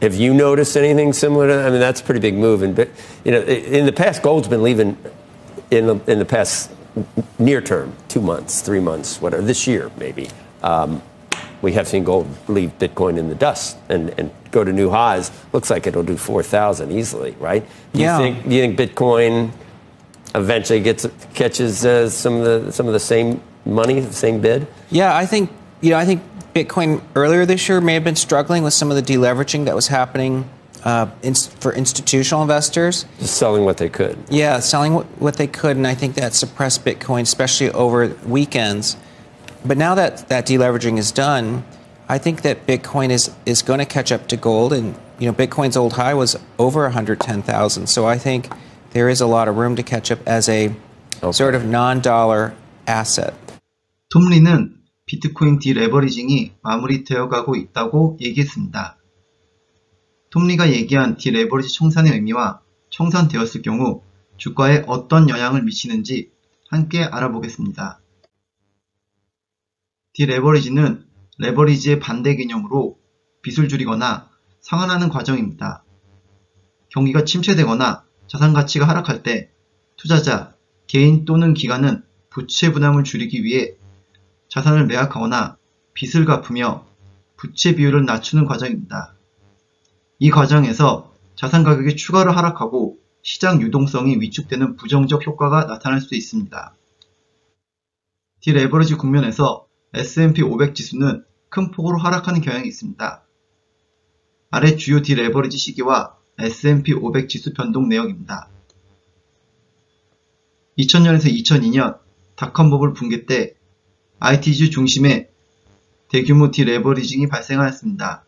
Have you noticed anything similar to that? I mean, that's a pretty big move. And in the past, gold's been leaving in the past near term, 2 months, 3 months, whatever. This year, maybe. We have seen gold leave Bitcoin in the dust and go to new highs. Looks like it'll do 4,000 easily, right? Do you think Bitcoin eventually catches some of the same money, the same bid? Yeah, I think Bitcoin earlier this year may have been struggling with some of the deleveraging that was happening for institutional investors. Just selling what they could. Yeah, selling what they could, and I think that suppressed Bitcoin, especially over weekends. But now that deleveraging is done, I think that Bitcoin is going to catch up to gold, and Bitcoin's old high was over 110,000. So I think there is a lot of room to catch up as a sort of non-dollar asset. 톰 리는 비트코인 디레버리징이 마무리되어 가고 있다고 얘기했습니다. 톰 리가 얘기한 디레버리지 청산의 의미와 청산되었을 경우 주가에 어떤 영향을 미치는지 함께 알아보겠습니다. 디레버리지는 레버리지의 반대 개념으로 빚을 줄이거나 상환하는 과정입니다. 경기가 침체되거나 자산 가치가 하락할 때 투자자, 개인 또는 기관은 부채 부담을 줄이기 위해 자산을 매각하거나 빚을 갚으며 부채 비율을 낮추는 과정입니다. 이 과정에서 자산 가격이 추가로 하락하고 시장 유동성이 위축되는 부정적 효과가 나타날 수 있습니다. 디레버리지 국면에서 S&P 500 지수는 큰 폭으로 하락하는 경향이 있습니다. 아래 주요 디레버리지 시기와 S&P 500 지수 변동 내역입니다. 2000년에서 2002년 닷컴 버블 붕괴 때 IT주 중심의 대규모 디레버리징이 발생하였습니다.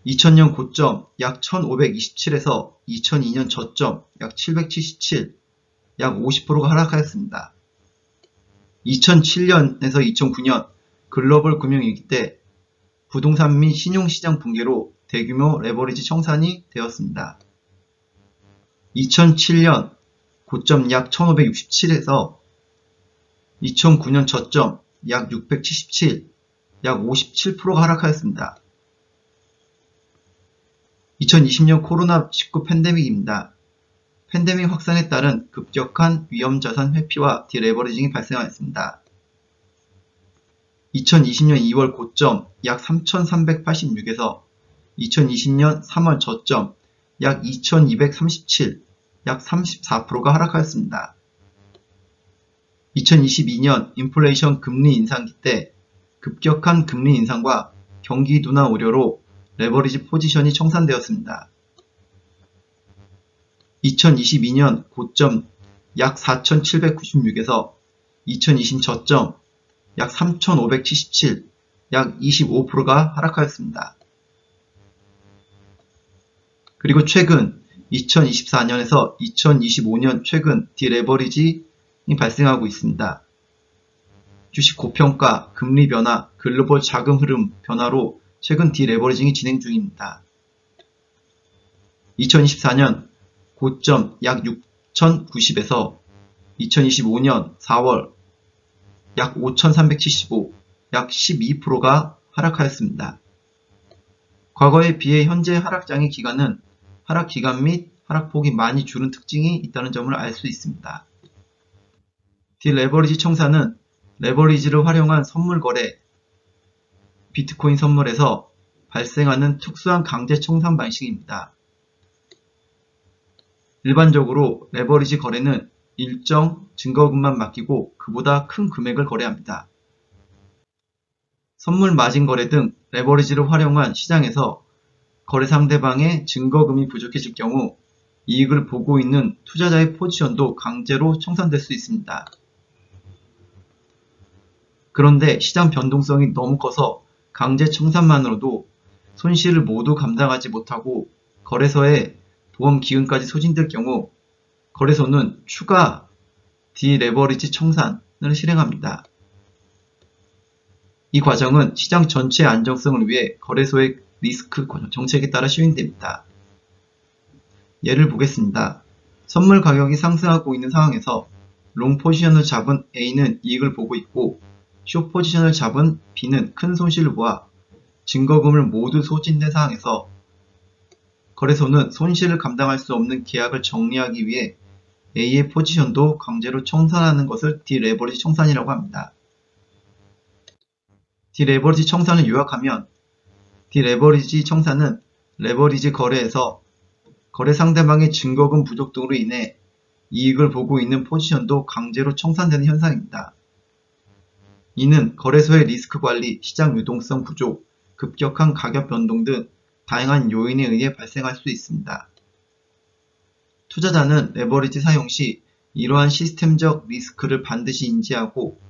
2000년 고점 약 1527에서 2002년 저점 약 777, 약 50%가 하락하였습니다. 2007년에서 2009년 글로벌 금융위기 때 부동산 및 신용시장 붕괴로 대규모 레버리지 청산이 되었습니다. 2007년 고점 약 1567에서 2009년 저점 약 677, 약 57%가 하락하였습니다. 2020년 코로나19 팬데믹입니다. 팬데믹 확산에 따른 급격한 위험자산 회피와 디레버리징이 발생하였습니다. 2020년 2월 고점 약 3,386에서 2020년 3월 저점 약 2,237, 약 34%가 하락하였습니다. 2022년 인플레이션 금리 인상기 때 급격한 금리 인상과 경기 둔화 우려로 레버리지 포지션이 청산되었습니다. 2022년 고점 약 4,796에서 2020 저점 약 3,577, 약 25%가 하락하였습니다. 그리고 최근 2024년에서 2025년 최근 디레버리징이 발생하고 있습니다. 주식 고평가, 금리 변화, 글로벌 자금 흐름 변화로 최근 디레버리징이 진행 중입니다. 2024년 고점 약 6,090에서 2025년 4월 약 5,375, 약 12%가 하락하였습니다. 과거에 비해 현재 하락장의 기간은 하락 기간 및 하락폭이 많이 줄은 특징이 있다는 점을 알 수 있습니다. 디레버리지 청산은 레버리지를 활용한 선물 거래, 비트코인 선물에서 발생하는 특수한 강제 청산 방식입니다. 일반적으로 레버리지 거래는 일정 증거금만 맡기고 그보다 큰 금액을 거래합니다. 선물 마진 거래 등 레버리지를 활용한 시장에서 거래 상대방의 증거금이 부족해질 경우 이익을 보고 있는 투자자의 포지션도 강제로 청산될 수 있습니다. 그런데 시장 변동성이 너무 커서 강제 청산만으로도 손실을 모두 감당하지 못하고 거래소의 보험 기금까지 소진될 경우 거래소는 추가 디레버리지 청산을 실행합니다. 이 과정은 시장 전체의 안정성을 위해 거래소의 리스크 정책에 따라 시행됩니다. 예를 보겠습니다. 선물 가격이 상승하고 있는 상황에서 롱 포지션을 잡은 A는 이익을 보고 있고 숏 포지션을 잡은 B는 큰 손실을 보아 증거금을 모두 소진된 상황에서 거래소는 손실을 감당할 수 없는 계약을 정리하기 위해 A의 포지션도 강제로 청산하는 것을 디레버리지 청산이라고 합니다. 디레버리지 청산을 요약하면 디레버리지 청산은 레버리지 거래에서 거래 상대방의 증거금 부족 등으로 인해 이익을 보고 있는 포지션도 강제로 청산되는 현상입니다. 이는 거래소의 리스크 관리, 시장 유동성 부족, 급격한 가격 변동 등 다양한 요인에 의해 발생할 수 있습니다. 투자자는 레버리지 사용 시 이러한 시스템적 리스크를 반드시 인지하고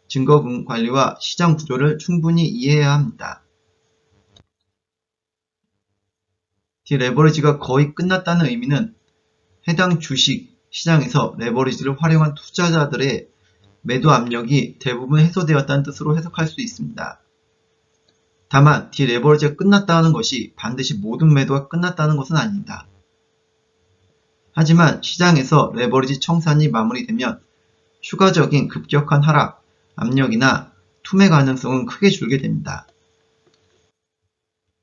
증거금 관리와 시장 구조를 충분히 이해해야 합니다. 디레버리지가 거의 끝났다는 의미는 해당 주식 시장에서 레버리지를 활용한 투자자들의 매도 압력이 대부분 해소되었다는 뜻으로 해석할 수 있습니다. 다만 디레버리지가 끝났다는 것이 반드시 모든 매도가 끝났다는 것은 아닙니다. 하지만 시장에서 레버리지 청산이 마무리되면 추가적인 급격한 하락, 압력이나 투매 가능성은 크게 줄게 됩니다.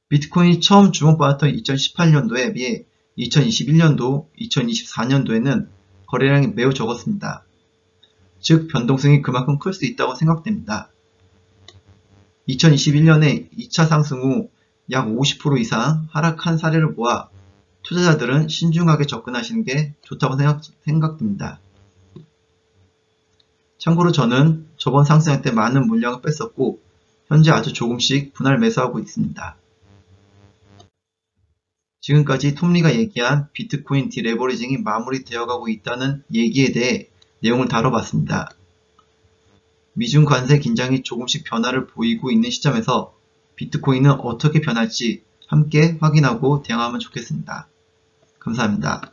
비트코인이 처음 주목받았던 2018년도에 비해 2021년도, 2024년도에는 거래량이 매우 적었습니다. 즉 변동성이 그만큼 클 수 있다고 생각됩니다. 2021년에 2차 상승 후 약 50% 이상 하락한 사례를 보아 투자자들은 신중하게 접근하시는 게 좋다고 생각됩니다. 참고로 저는 저번 상승할 때 많은 물량을 뺐었고 현재 아주 조금씩 분할 매수하고 있습니다. 지금까지 톰리가 얘기한 비트코인 디레버리징이 마무리되어 가고 있다는 얘기에 대해 내용을 다뤄봤습니다. 미중 관세 긴장이 조금씩 변화를 보이고 있는 시점에서 비트코인은 어떻게 변할지 함께 확인하고 대응하면 좋겠습니다. 감사합니다.